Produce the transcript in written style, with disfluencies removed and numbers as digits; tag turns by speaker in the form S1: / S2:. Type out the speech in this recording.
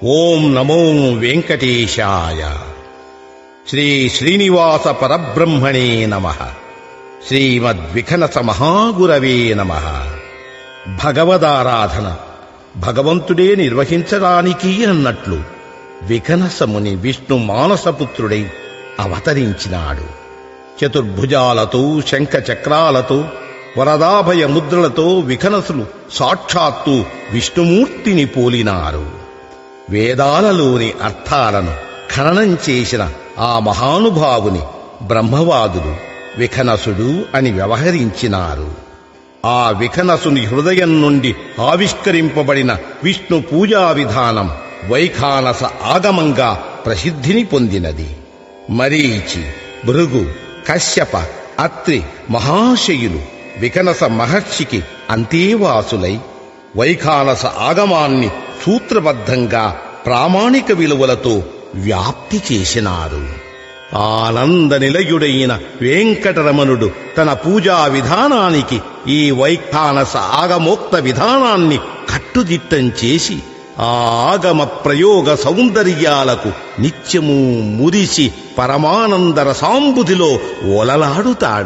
S1: ఓం నమో వెంకటేశాయ. శ్రీ శ్రీనివాస పరబ్రహ్మణే నమః. శ్రీమద్విఖనస మహాగురవే నమః. భగవదారాధన భగవంతుడే నిర్వహించడానికి అన్నట్లు విఖనసముని విష్ణు మానసపుత్రుడై అవతరించినాడు. చతుర్భుజాలతో శంఖచక్రాలతో వరదాభయ ముద్రలతో విఖనసులు సాక్షాత్తు విష్ణుమూర్తిని పోలినారు. వేదాలలోని అర్థాలను ఖననం చేసిన ఆ మహానుభావుని బ్రహ్మవాదులు విఖనసుడు అని వ్యవహరించినారు. ఆ విఖనసుని హృదయం నుండి ఆవిష్కరింపబడిన విష్ణు పూజా విధానం వైఖానస ఆగమంగా ప్రసిద్ధిని పొందినది. మరీచి, భృగు, కశ్యప, అత్రి మహాశయులు విఖనస మహర్షికి అంతేవాసులై వైఖానస ఆగమాన్ని సూత్రబద్ధంగా ప్రామాణిక విలువలతో వ్యాప్తి చేసినారు. ఆనంద నిలయుడైన వెంకటరమణుడు తన పూజా విధానానికి ఈ వైఖానస ఆగమోక్త విధానాన్ని కట్టుదిట్టం చేసి ఆ ఆగమ ప్రయోగ సౌందర్యాలకు నిత్యము మురిసి పరమానందర సాంబుధిలో ఓలలాడుతాడు.